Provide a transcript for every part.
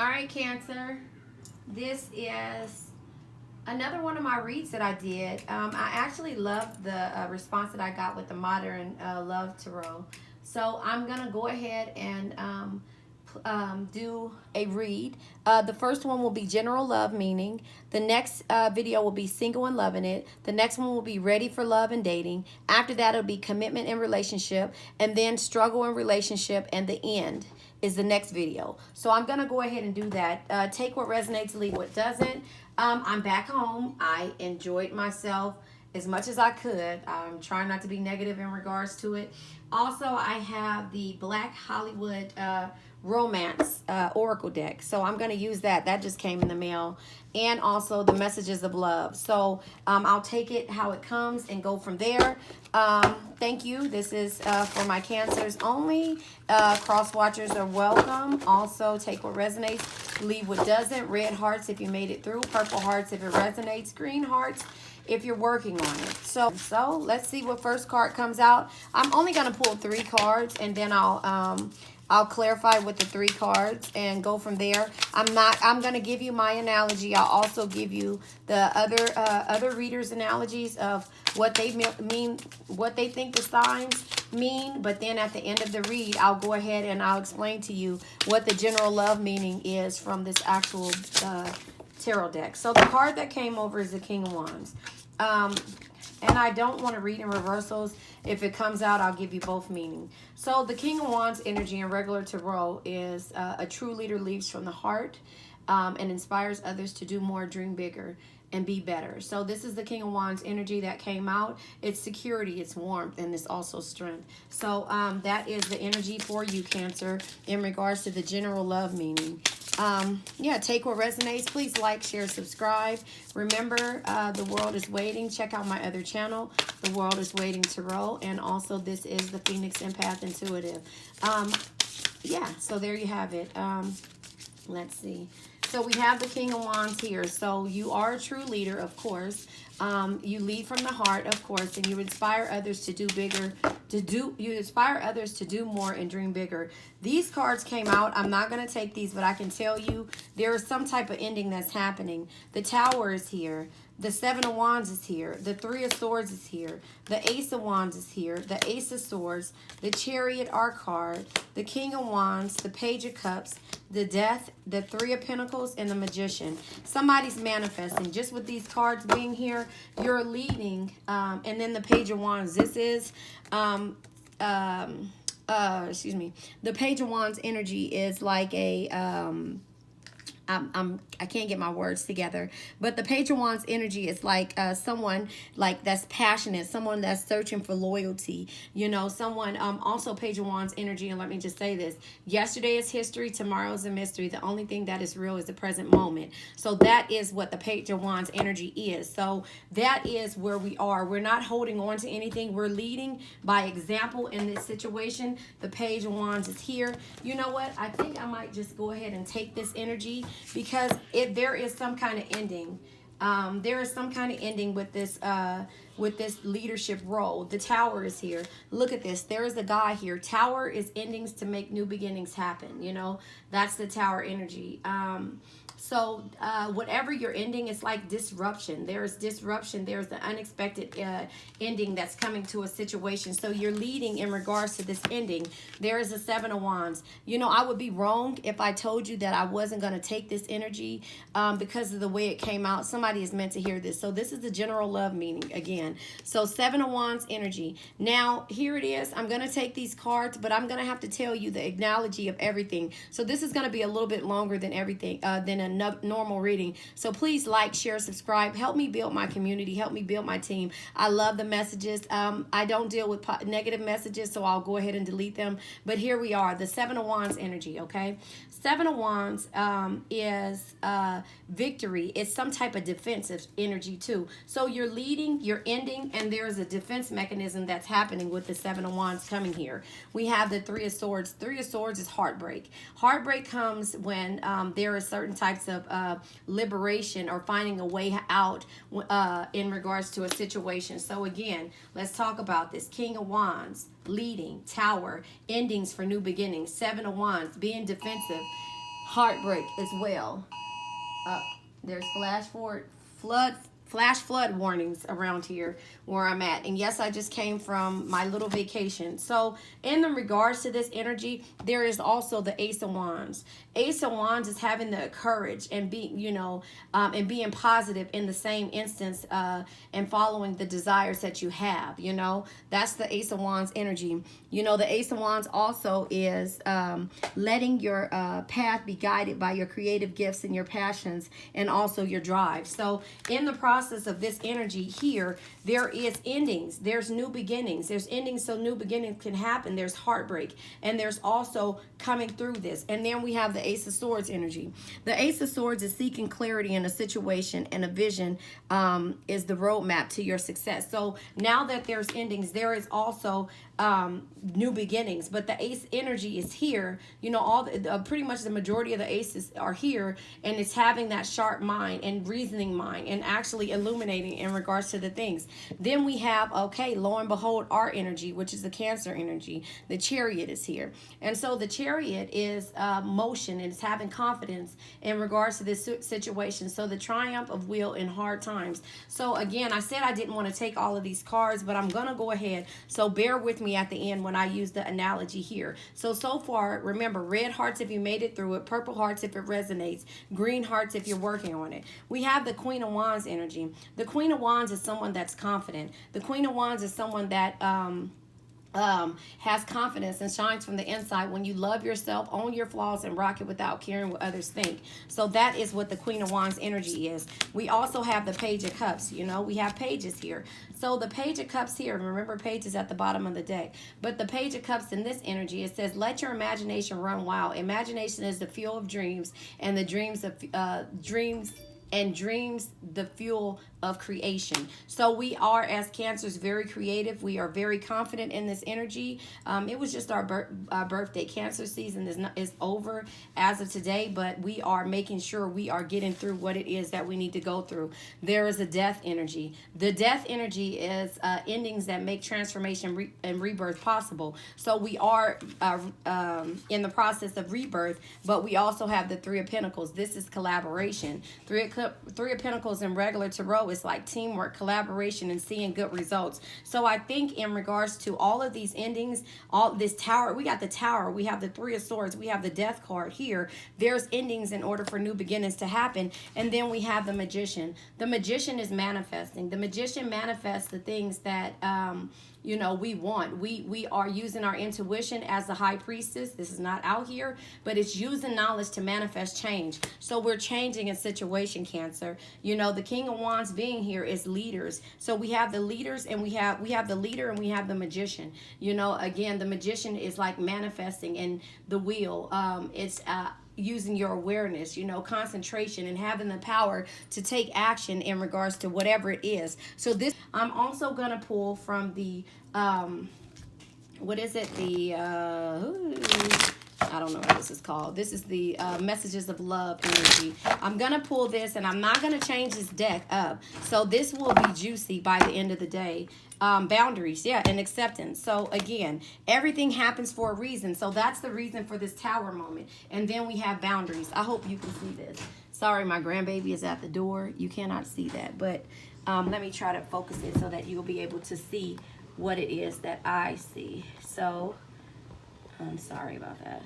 All right, Cancer. This is another one of my reads that I did. I actually loved the response that I got with the Modern Love Tarot. So I'm going to go ahead and do a read. The first one will be general love meaning. The next video will be single and loving it. The next one will be ready for love and dating. After that, it'll be commitment and relationship. And then struggle and relationship. And the end is the next video. So I'm going to go ahead and do that. Take what resonates, leave what doesn't. I'm back home. I enjoyed myself as much as I could. I'm trying not to be negative in regards to it. Also, I have the Black Hollywood Romance Oracle deck. So I'm going to use that. That just came in the mail. And also the Messages of Love. So I'll take it how it comes and go from there. Thank you. This is for my Cancers only. Cross watchers are welcome. Also, take what resonates, leave what doesn't. Red hearts if you made it through. Purple hearts if it resonates. Green hearts if you're working on it. So let's see what first card comes out. I'm only going to pull 3 cards, and then I'll clarify with the 3 cards and go from there. I'm going to give you my analogy. I'll also give you the other readers' analogies of what they mean, what they think the signs mean. But then at the end of the read, I'll go ahead and I'll explain to you what the general love meaning is from this actual tarot deck. So the card that came over is the King of Wands. And I don't want to read in reversals. If it comes out, I'll give you both meaning. So the King of Wands energy in regular tarot is a true leader leads from the heart and inspires others to do more, dream bigger, and be better. So this is the King of Wands energy that came out. It's security, it's warmth, and it's also strength. So that is the energy for you, Cancer, in regards to the general love meaning. Yeah, take what resonates. Please like, share, subscribe. Remember, the world is waiting. Check out my other channel, The World is Waiting Tarot. And also, this is the Phoenix Empath Intuitive. Yeah, so there you have it. Let's see. So we have the King of Wands here. So you are a true leader, of course. You lead from the heart, of course, and you inspire others to do bigger, you inspire others to do more and dream bigger. These cards came out. I'm not going to take these, but I can tell you there is some type of ending that's happening. The Tower is here. The Seven of Wands is here. The Three of Swords is here. The Ace of Wands is here. The Ace of Swords. The Chariot are card. The King of Wands. The Page of Cups. The Death. The Three of Pentacles. And the Magician. Somebody's manifesting. Just with these cards being here, you're leading. And then the Page of Wands. This is... excuse me. The Page of Wands energy is like a... I can't get my words together, but the Page of Wands energy is like someone like that's passionate, someone that's searching for loyalty, you know, someone also Page of Wands energy. And let me just say this: yesterday is history, tomorrow is a mystery. The only thing that is real is the present moment. So that is what the Page of Wands energy is. So that is where we are. We're not holding on to anything. We're leading by example in this situation. The Page of Wands is here. You know what? I think I might just go ahead and take this energy, because there is some kind of ending. There is some kind of ending with this leadership role. The Tower is here. Look at this. There is a guy here. Tower is endings to make new beginnings happen. You know, that's the Tower energy. So whatever you're ending, it's like disruption. There's disruption. There's the unexpected ending that's coming to a situation. So you're leading in regards to this ending. There is a Seven of Wands. You know, I would be wrong if I told you that I wasn't going to take this energy because of the way it came out. Somebody is meant to hear this. So this is the general love meaning again. So Seven of Wands energy. Now, here it is. I'm going to take these cards, but I'm going to have to tell you the analogy of everything. So this is going to be a little bit longer than everything, than a normal reading. So please like, share, subscribe. Help me build my community. Help me build my team. I love the messages. I don't deal with negative messages, so I'll go ahead and delete them. But here we are, the Seven of Wands energy, okay? Seven of Wands is victory. It's some type of defensive energy too. So you're leading, you're ending, and there's a defense mechanism that's happening with the Seven of Wands coming here. We have the Three of Swords. Three of Swords is heartbreak. Heartbreak comes when there are certain types of liberation or finding a way out in regards to a situation. So again, let's talk about this. King of Wands, leading, Tower, endings for new beginnings. Seven of Wands, being defensive. heartbreak as well. There's flash flood warnings around here where I'm at. And yes, I just came from my little vacation. So in the regards to this energy, there is also the Ace of Wands. Ace of Wands is having the courage and being, and being positive in the same instance, and following the desires that you have, That's the Ace of Wands energy. The Ace of Wands also is letting your path be guided by your creative gifts and your passions and also your drive. So in the process of this energy here, there is endings. There's new beginnings. There's endings so new beginnings can happen. There's heartbreak. And there's also coming through this. And then we have the Ace of Swords energy. The Ace of Swords is seeking clarity in a situation, and a vision is the roadmap to your success. So now that there's endings, there is also new beginnings. But the Ace energy is here. Pretty much the majority of the aces are here, and it's having that sharp mind and reasoning mind and actually illuminating in regards to the things. Then we have, okay, lo and behold, our energy, which is the Cancer energy. The Chariot is here. And so the Chariot is motion, and it's having confidence in regards to this situation. So the triumph of will in hard times. So again, I said I didn't want to take all of these cards, but I'm going to go ahead. So bear with me at the end when I use the analogy here. So far, remember, red hearts if you made it through it, purple hearts if it resonates, green hearts if you're working on it. We have the Queen of Wands energy. The Queen of Wands is someone that's confident. The Queen of Wands is someone that has confidence and shines from the inside when you love yourself, own your flaws, and rock it without caring what others think. So that is what the Queen of Wands energy is. We also have the Page of Cups. We have pages here. So the Page of Cups here, remember, pages at the bottom of the deck. But the Page of Cups in this energy, it says, let your imagination run wild. Imagination is the fuel of dreams, and the dreams the fuel of creation. So we are, as Cancers, very creative. We are very confident in this energy. It was just our birthday. Cancer season is over as of today, but we are making sure we are getting through what it is that we need to go through. There is a Death energy. The Death energy is endings that make transformation and rebirth possible. So we are in the process of rebirth, but we also have the Three of Pentacles. This is collaboration. Three of Pentacles in regular tarot is like teamwork, collaboration, and seeing good results. So I think in regards to all of these endings, all this Tower, we got the Tower, we have the Three of Swords, we have the Death card here. There's endings in order for new beginnings to happen. And then we have the Magician. The Magician is manifesting. The Magician manifests the things that we want. We are using our intuition as the High Priestess. This is not out here, but it's using knowledge to manifest change. So we're changing a situation, Cancer. The King of Wands being here is leaders. So we have the leaders, and we have the leader, and we have the Magician. Again, the Magician is like manifesting, and the wheel, it's using your awareness, concentration, and having the power to take action in regards to whatever it is. So this, I'm also going to pull from the, what is it? The, I don't know what this is called. This is the Messages of Love energy. I'm going to pull this, and I'm not going to change this deck up. So this will be juicy by the end of the day. Boundaries, and acceptance. So again, everything happens for a reason. So that's the reason for this Tower moment. And then we have boundaries. I hope you can see this. Sorry, my grandbaby is at the door. You cannot see that. But let me try to focus it so that you'll be able to see what it is that I see. So I'm sorry about that.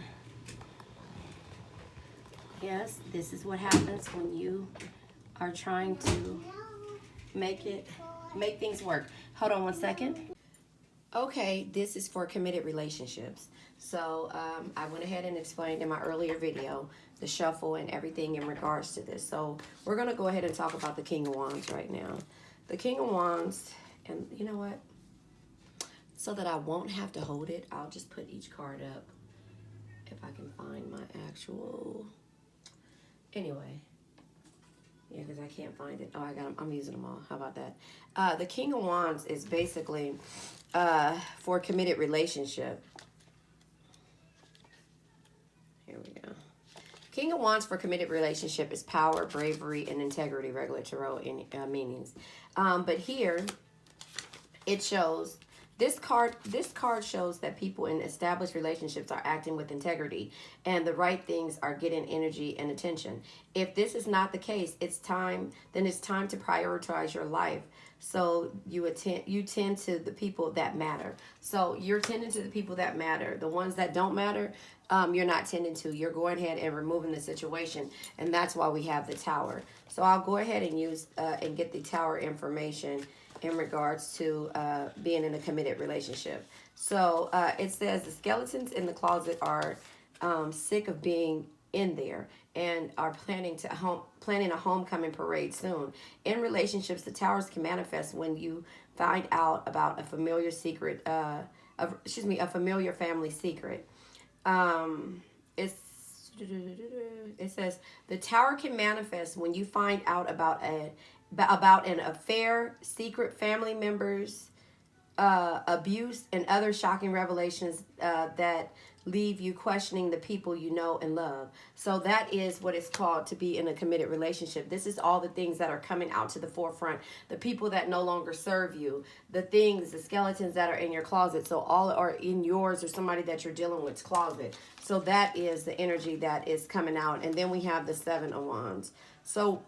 Yes, this is what happens when you are trying to make things work. Hold on one second. Okay, this is for committed relationships. So I went ahead and explained in my earlier video the shuffle and everything in regards to this. So we're going to go ahead and talk about the King of Wands right now. The King of Wands, and you know what? So that I won't have to hold it, I'll just put each card up if I can find my actual... Anyway. Yeah, because I can't find it. Oh, I got them. I'm using them all. How about that? The King of Wands is basically for a committed relationship. Here we go. King of Wands for committed relationship is power, bravery, and integrity, regular tarot in meanings. But here, it shows This card shows that people in established relationships are acting with integrity and the right things are getting energy and attention. If this is not the case, it's time to prioritize your life. So you tend to the people that matter. So you're tending to the people that matter. The ones that don't matter, you're not tending to. You're going ahead and removing the situation, and that's why we have the tower. So I'll go ahead and use and get the tower information in regards to being in a committed relationship. So it says the skeletons in the closet are sick of being in there and are planning a homecoming parade soon. In relationships, the towers can manifest when you find out about a familiar secret. A familiar family secret. It's it says the tower can manifest when you find out about an affair, secret family members, abuse, and other shocking revelations that leave you questioning the people you know and love. So that is what it's called to be in a committed relationship. This is all the things that are coming out to the forefront. The people that no longer serve you, the skeletons that are in your closet. So all are in yours or somebody that you're dealing with's closet. So that is the energy that is coming out. And then we have the Seven of Wands. So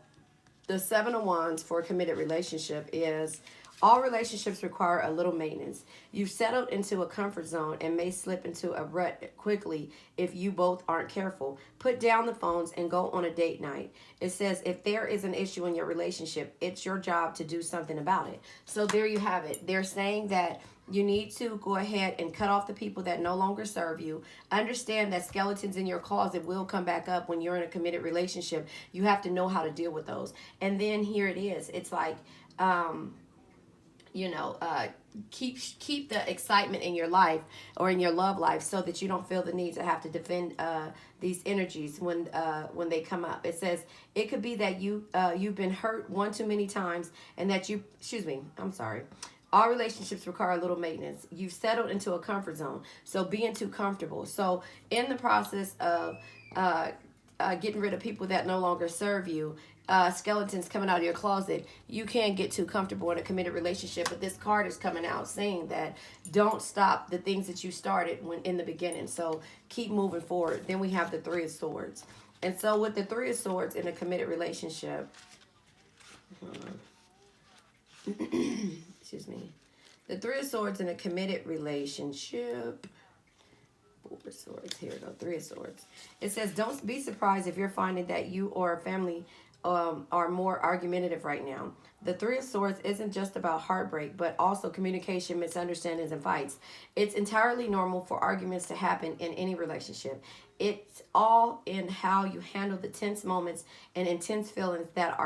the Seven of Wands for a committed relationship is all relationships require a little maintenance. You've settled into a comfort zone and may slip into a rut quickly if you both aren't careful. Put down the phones and go on a date night. It says if there is an issue in your relationship, it's your job to do something about it. So there you have it. They're saying that you need to go ahead and cut off the people that no longer serve you. Understand that skeletons in your closet will come back up when you're in a committed relationship. You have to know how to deal with those. And then here it is. It's like, keep the excitement in your life or in your love life so that you don't feel the need to have to defend these energies when they come up. It says it could be that you've been hurt one too many times and that all relationships require a little maintenance. You've settled into a comfort zone, so being too comfortable. So in the process of getting rid of people that no longer serve you, skeletons coming out of your closet, you can't get too comfortable in a committed relationship. But this card is coming out saying that don't stop the things that you started when in the beginning. So keep moving forward. Then we have the Three of Swords. And so with the Three of Swords in a committed relationship, excuse me, the Three of Swords in a committed relationship. Four of Swords. Here we go. Three of Swords. It says, don't be surprised if you're finding that you or a family are more argumentative right now. The Three of Swords isn't just about heartbreak, but also communication, misunderstandings, and fights. It's entirely normal for arguments to happen in any relationship. It's all in how you handle the tense moments and intense feelings that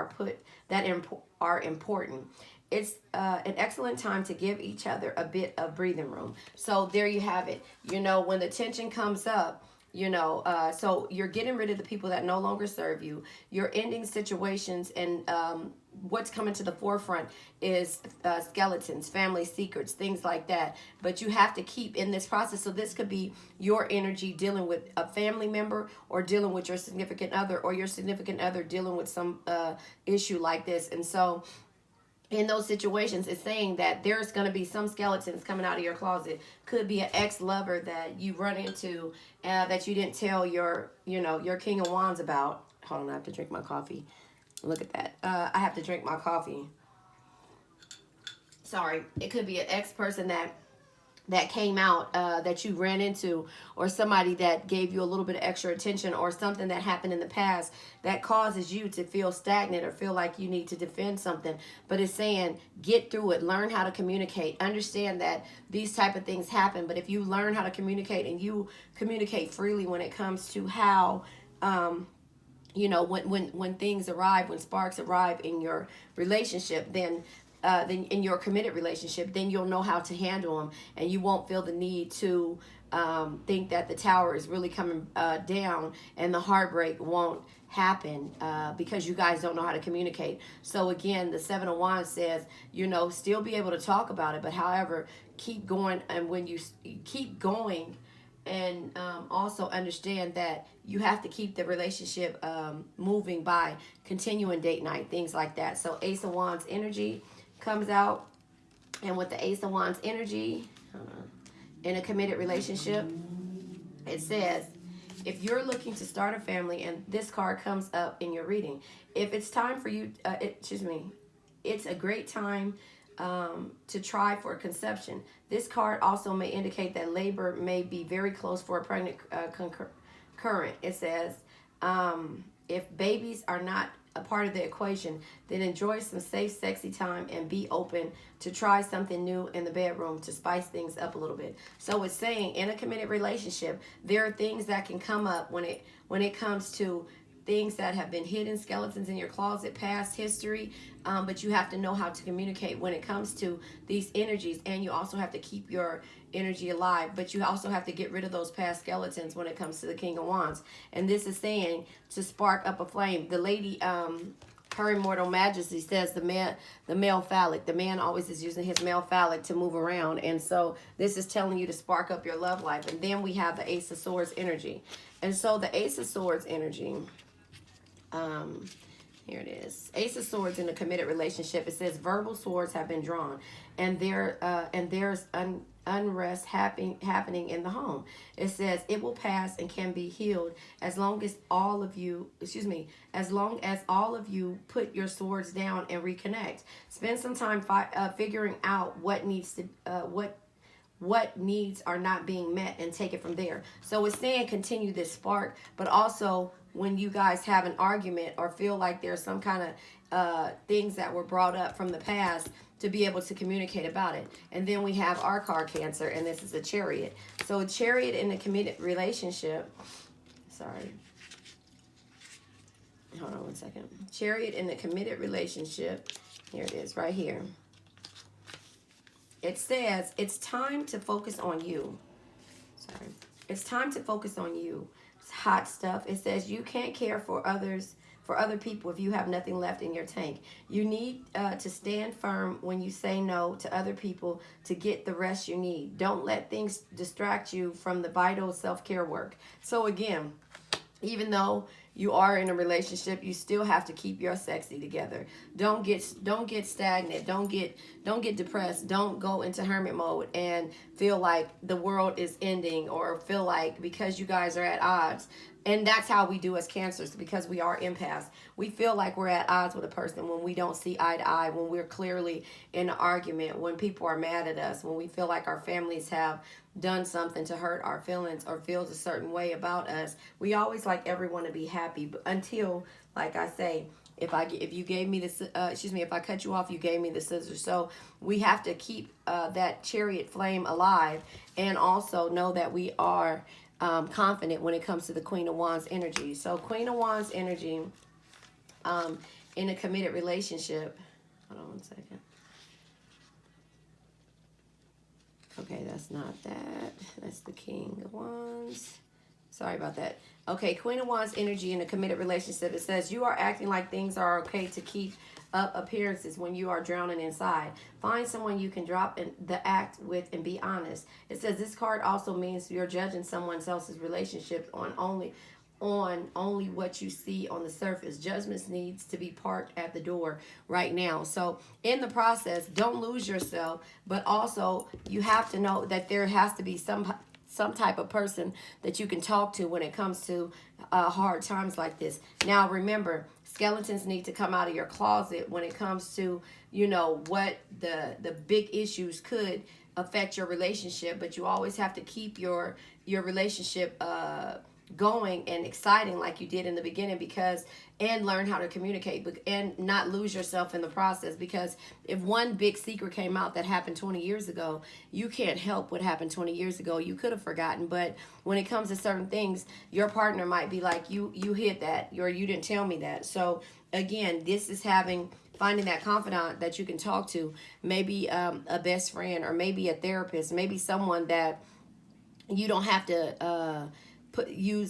are important. It's an excellent time to give each other a bit of breathing room. So there you have it. When the tension comes up, so you're getting rid of the people that no longer serve you. You're ending situations, and what's coming to the forefront is skeletons, family secrets, things like that. But you have to keep in this process. So this could be your energy dealing with a family member or dealing with your significant other, or your significant other dealing with some issue like this. And so in those situations, it's saying that there's going to be some skeletons coming out of your closet. Could be an ex-lover that you run into that you didn't tell your King of Wands about. Hold on, I have to drink my coffee. Look at that. I have to drink my coffee. Sorry. It could be an ex-person that came out that you ran into, or somebody that gave you a little bit of extra attention, or something that happened in the past that causes you to feel stagnant or feel like you need to defend something. But it's saying get through it, learn how to communicate, understand that these type of things happen. But if you learn how to communicate and you communicate freely when it comes to how when things arrive, when sparks arrive in your relationship, then in your committed relationship, then you'll know how to handle them, and you won't feel the need to think that the tower is really coming down, and the heartbreak won't happen because you guys don't know how to communicate. So again, the Seven of Wands says, still be able to talk about it, but however, keep going. And when you keep going, and also understand that you have to keep the relationship moving by continuing date night, things like that. So Ace of Wands energy comes out, and with the Ace of Wands energy, hold on. In a committed relationship, it says, if you're looking to start a family, and this card comes up in your reading, if it's time for you, it's a great time to try for conception. This card also may indicate that labor may be very close for a pregnant current. It says, if babies are not a part of the equation, then enjoy some safe, sexy time and be open to try something new in the bedroom to spice things up a little bit. So it's saying in a committed relationship, there are things that can come up when it comes to things that have been hidden, skeletons in your closet, past history, but you have to know how to communicate when it comes to these energies, and you also have to keep your energy alive, but you also have to get rid of those past skeletons when it comes to the King of Wands. And this is saying to spark up a flame. The lady, her immortal majesty, says the male phallic. The man always is using his male phallic to move around, and so this is telling you to spark up your love life. And then we have the Ace of Swords energy, and so the Ace of Swords energy, here it is. Ace of Swords in a committed relationship. It says verbal swords have been drawn, and there's unrest happening in the home. It says it will pass and can be healed as long as all of you, put your swords down and reconnect. Spend some time figuring out what needs are not being met, and take it from there. So it's saying continue this spark, but also when you guys have an argument or feel like there's some kind of things that were brought up from the past, to be able to communicate about it. And then we have our card, Cancer, and this is a Chariot. So a Chariot in a committed relationship, sorry, hold on one second. Chariot in a committed relationship, here it is right here. It says it's time to focus on you. Sorry. It's time to focus on you. It's hot stuff. It says you can't care for other people if you have nothing left in your tank. You need to stand firm when you say no to other people to get the rest you need. Don't let things distract you from the vital self-care work. So again, even though you are in a relationship, you still have to keep your sexy together. Don't get stagnant. Don't get depressed. Don't go into hermit mode and feel like the world is ending, or feel like because you guys are at odds. And that's how we do as Cancers, because we are empaths. We feel like we're at odds with a person when we don't see eye to eye, when we're clearly in an argument, when people are mad at us, when we feel like our families have done something to hurt our feelings or feels a certain way about us. We always like everyone to be happy, but until, like I say, if you gave me this, if I cut you off, you gave me the scissors. So we have to keep that Chariot flame alive, and also know that we are confident when it comes to the Queen of Wands energy. So Queen of Wands energy in a committed relationship. Hold on one second. Okay, that's not that. That's the King of Wands. Sorry about that. Okay, Queen of Wands energy in a committed relationship. It says you are acting like things are okay to keep up appearances when you are drowning inside. Find someone you can drop in the act with and be honest. It says this card also means you're judging someone else's relationship on only what you see on the surface. Judgments needs to be parked at the door right now. So in the process, don't lose yourself, but also you have to know that there has to be some type of person that you can talk to when it comes to hard times like this. Now remember, skeletons need to come out of your closet when it comes to, what the big issues could affect your relationship, but you always have to keep your relationship going and exciting like you did in the beginning, and learn how to communicate and not lose yourself in the process, because if one big secret came out that happened 20 years ago, you can't help what happened 20 years ago. You could have forgotten, but when it comes to certain things, your partner might be like, you hid that, or you didn't tell me that. So again, this is finding that confidant that you can talk to, maybe a best friend, or maybe a therapist, maybe someone that you don't have to you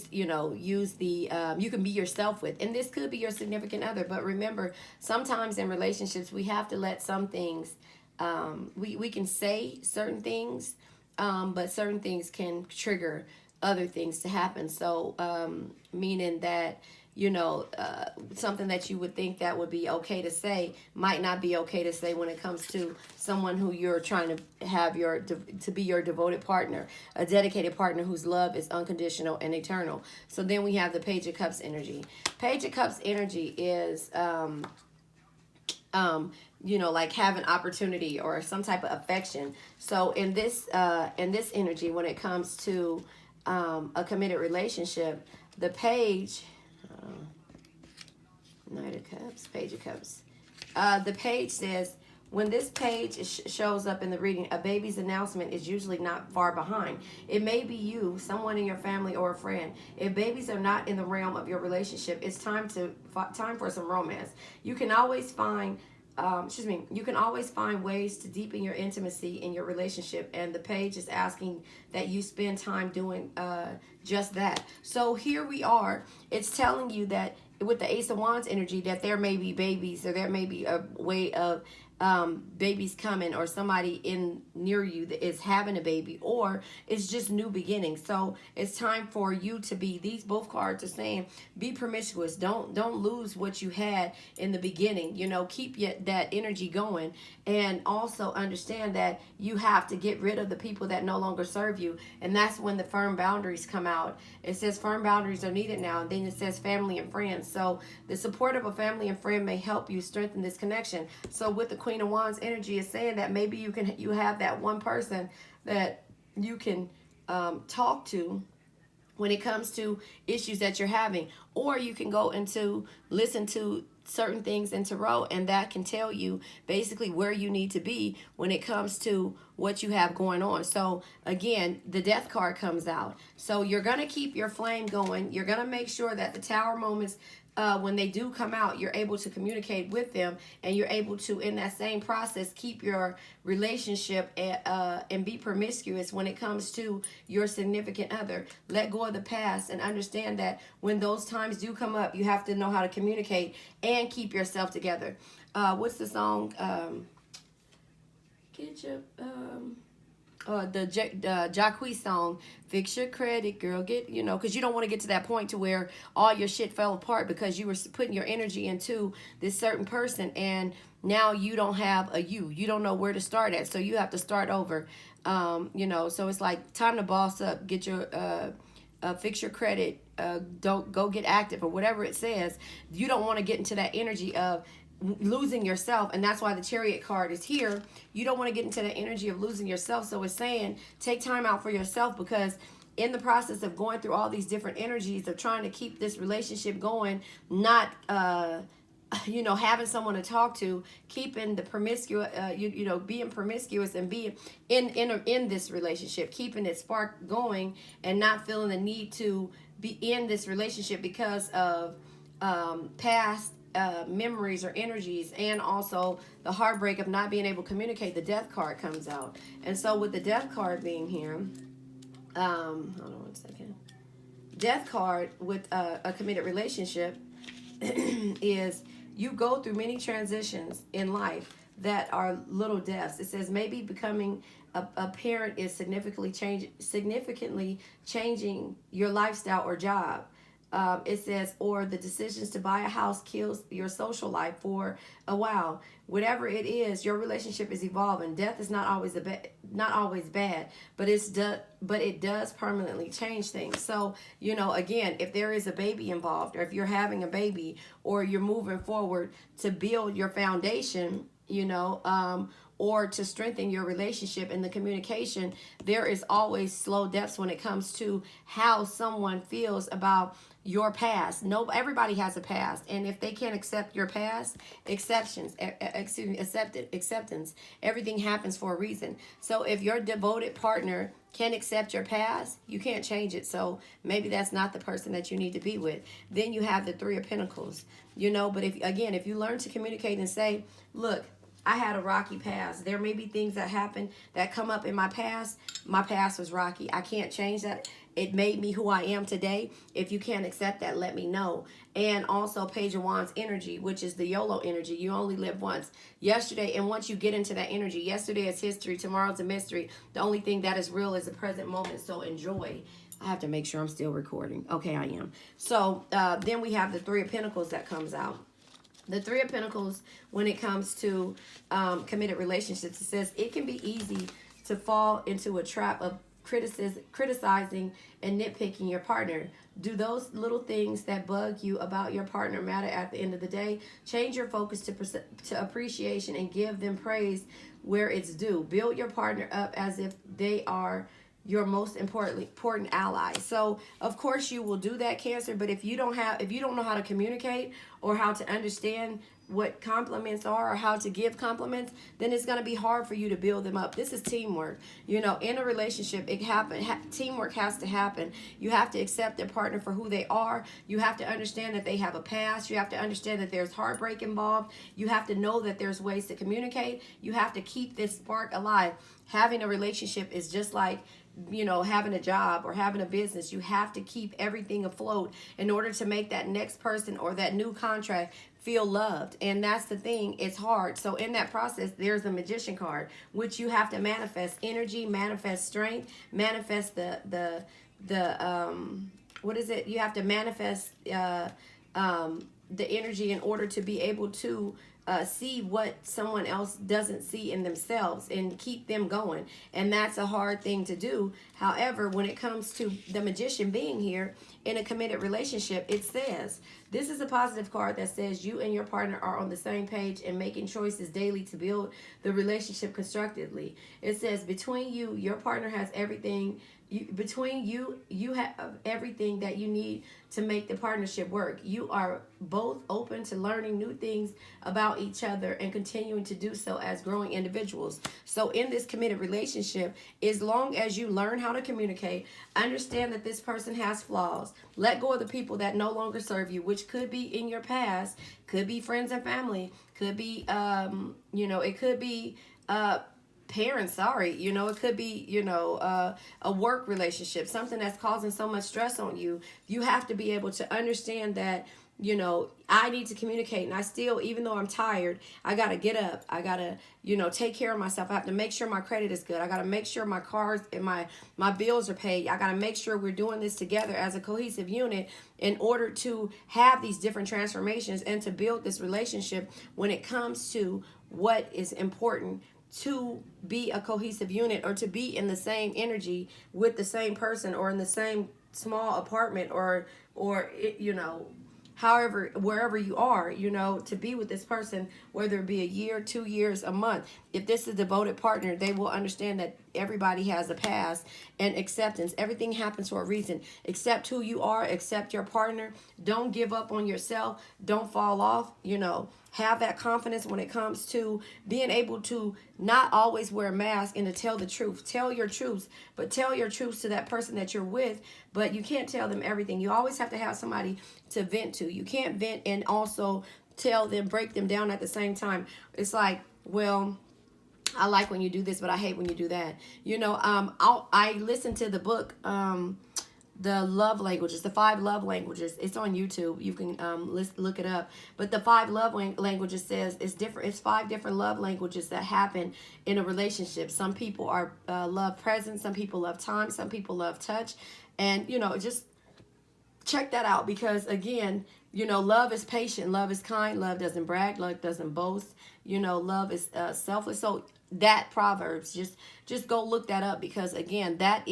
can be yourself with. And this could be your significant other, but remember, sometimes in relationships we have to let some things, we can say certain things, but certain things can trigger other things to happen. So meaning that something that you would think that would be okay to say might not be okay to say when it comes to someone who you're trying to have to be your devoted partner, a dedicated partner whose love is unconditional and eternal. So then we have the Page of Cups energy. Page of Cups energy is like having opportunity or some type of affection. So in this energy, when it comes to a committed relationship, the page, Knight of Cups, Page of Cups. The page says, when this page shows up in the reading, a baby's announcement is usually not far behind. It may be you, someone in your family, or a friend. If babies are not in the realm of your relationship, it's time for some romance. You can always find you can always find ways to deepen your intimacy in your relationship, and the page is asking that you spend time doing just that. So here we are. It's telling you that with the Ace of Wands energy, that there may be babies, or there may be a way of babies coming, or somebody in near you that is having a baby, or it's just new beginnings. So it's time for you to be, these both cards are saying, be promiscuous. Don't lose what you had in the beginning. Keep that energy going, and also understand that you have to get rid of the people that no longer serve you. And that's when the firm boundaries come out. It says firm boundaries are needed now, and then it says family and friends. So the support of a family and friend may help you strengthen this connection. So with the Queen of Wands energy is saying that maybe you have that one person that you can talk to when it comes to issues that you're having, or you can go into listen to certain things in tarot, and that can tell you basically where you need to be when it comes to what you have going on. So again, the Death card comes out. So you're going to keep your flame going. You're going to make sure that the Tower moments, when they do come out, you're able to communicate with them, and you're able to, in that same process, keep your relationship and be promiscuous when it comes to your significant other. Let go of the past and understand that when those times do come up, you have to know how to communicate and keep yourself together. What's the song? Get your the Jacquees song, fix your credit, girl, because you don't want to get to that point to where all your shit fell apart because you were putting your energy into this certain person, and now you don't have you don't know where to start at, so you have to start over. So it's like time to boss up, get your fix your credit, don't go get active, or whatever it says. You don't want to get into that energy of losing yourself, and that's why the Chariot card is here. You don't want to get into the energy of losing yourself. So it's saying take time out for yourself, because in the process of going through all these different energies of trying to keep this relationship going, not having someone to talk to, keeping the promiscuous, being promiscuous and being in this relationship, keeping it spark going, and not feeling the need to be in this relationship because of past memories or energies, and also the heartbreak of not being able to communicate. The Death card comes out, and so with the Death card being here, hold on one second. Death card with a committed relationship is you go through many transitions in life that are little deaths. It says maybe becoming a parent is significantly changing your lifestyle or job. It says, or the decisions to buy a house kills your social life for a while. Whatever it is, your relationship is evolving. Death is not always bad, but it does permanently change things. So, again, if there is a baby involved, or if you're having a baby, or you're moving forward to build your foundation, or to strengthen your relationship and the communication, there is always slow deaths when it comes to how someone feels about your past. Everybody has a past, and if they can't accept your past, acceptance. Everything happens for a reason. So if your devoted partner can't accept your past, you can't change it. So maybe that's not the person that you need to be with. Then you have the Three of Pentacles. But if you learn to communicate and say, look, I had a rocky past. There may be things that happen that come up in my past. My past was rocky. I can't change that. It made me who I am today. If you can't accept that, let me know. And also Page of Wands energy, which is the YOLO energy. You only live once. Yesterday, and once you get into that energy, yesterday is history, tomorrow's a mystery. The only thing that is real is the present moment, so enjoy. I have to make sure I'm still recording. Okay, I am. So then we have the Three of Pentacles that comes out. The Three of Pentacles, when it comes to committed relationships, it says it can be easy to fall into a trap of criticizing and nitpicking your partner. Do those little things that bug you about your partner matter at the end of the day? Change your focus to appreciation and give them praise where it's due. Build your partner up as if they are your most important ally. So of course you will do that, Cancer, but if you don't know how to communicate or how to understand what compliments are or how to give compliments, then it's going to be hard for you to build them up. This is teamwork. In a relationship, teamwork has to happen. You have to accept their partner for who they are. You have to understand that they have a past. You have to understand that there's heartbreak involved. You have to know that there's ways to communicate. You have to keep this spark alive. Having a relationship is just like having a job or having a business. You have to keep everything afloat in order to make that next person or that new contract feel loved. And that's the thing, it's hard. So in that process, there's a Magician card, which you have to manifest energy, manifest strength, manifest the what is it? You have to manifest the energy in order to be able to see what someone else doesn't see in themselves and keep them going. And that's a hard thing to do. However, when it comes to the Magician being here in a committed relationship, it says, this is a positive card that says you and your partner are on the same page and making choices daily to build the relationship constructively. It says between you, your partner has everything. You have everything that you need to make the partnership work. You are both open to learning new things about each other and continuing to do so as growing individuals. So in this committed relationship, as long as you learn how to communicate, understand that this person has flaws, let go of the people that no longer serve you, which could be in your past, could be friends and family, could be it could be parents, it could be a work relationship, something that's causing so much stress on you. You have to be able to understand that I need to communicate, and I still, even though I'm tired, I gotta get up, I gotta take care of myself. I have to make sure my credit is good, I gotta make sure my cars and my bills are paid. I gotta make sure we're doing this together as a cohesive unit in order to have these different transformations and to build this relationship when it comes to what is important to be a cohesive unit, or to be in the same energy with the same person, or in the same small apartment, or however, wherever you are, to be with this person, whether it be a year, 2 years, a month. If this is a devoted partner, they will understand that everybody has a past, and acceptance. Everything happens for a reason. Accept who you are, accept your partner. Don't give up on yourself. Don't fall off, Have that confidence when it comes to being able to not always wear a mask and to tell the truth. Tell your truths, but tell your truths to that person that you're with, but you can't tell them everything. You always have to have somebody to vent to. You can't vent and also tell them, break them down at the same time. It's like, well, I like when you do this, but I hate when you do that. I listened to the book, the love languages, the 5 love languages. It's on YouTube. You can look it up. But the 5 love languages says it's different. It's 5 different love languages that happen in a relationship. Some people are love presence. Some people love time. Some people love touch. And just check that out, because again, love is patient, love is kind, love doesn't brag, love doesn't boast, love is selfless. So that Proverbs, just go look that up, because again, that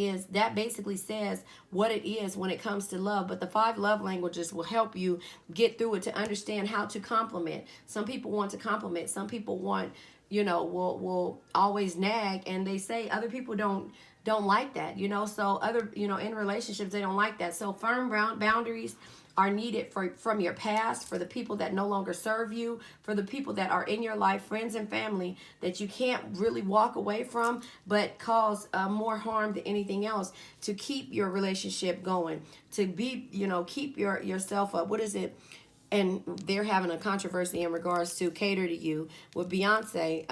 basically says what it is when it comes to love. But the 5 love languages will help you get through it, to understand how to compliment. Some people want to compliment, some people want, will always nag, and they say other people don't like that, so other, in relationships, they don't like that. So firm boundaries are needed from your past, for the people that no longer serve you, for the people that are in your life, friends and family that you can't really walk away from, but cause more harm than anything else, to keep your relationship going, to be, keep yourself up. What is it? And they're having a controversy in regards to Cater to You with Beyonce.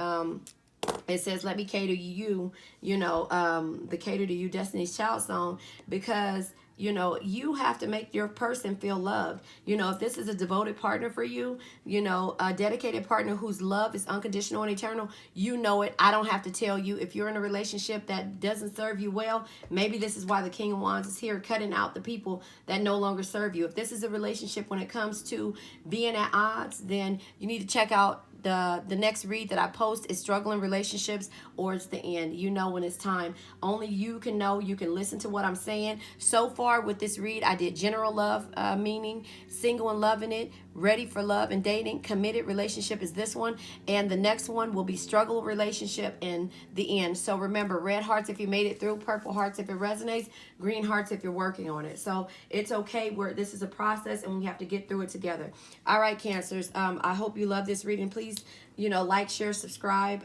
It says, let me cater to you, the Cater to You Destiny's Child song, because You know, you have to make your person feel loved. You know, if this is a devoted partner for you, you know, a dedicated partner whose love is unconditional and eternal, you know it. I don't have to tell you. If you're in a relationship that doesn't serve you well, maybe this is why the King of Wands is here, cutting out the people that no longer serve you. If this is a relationship when it comes to being at odds, then you need to check out the next read that I post. Is struggling relationships or it's the end. You know when it's time. Only you can know. You can listen to what I'm saying. So far with this read, I did general love, meaning single and loving it, ready for love and dating, committed relationship is this one, and the next one will be struggle relationship and the end. So remember, red hearts if you made it through, purple hearts if it resonates, green hearts if you're working on it. So it's okay. This is a process and we have to get through it together. All right, Cancers. I hope you love this reading. Please, you know, like, share, subscribe.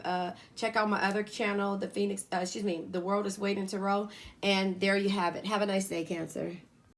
Check out my other channel, the World is Waiting to Roll. And there you have it. Have a nice day, Cancer.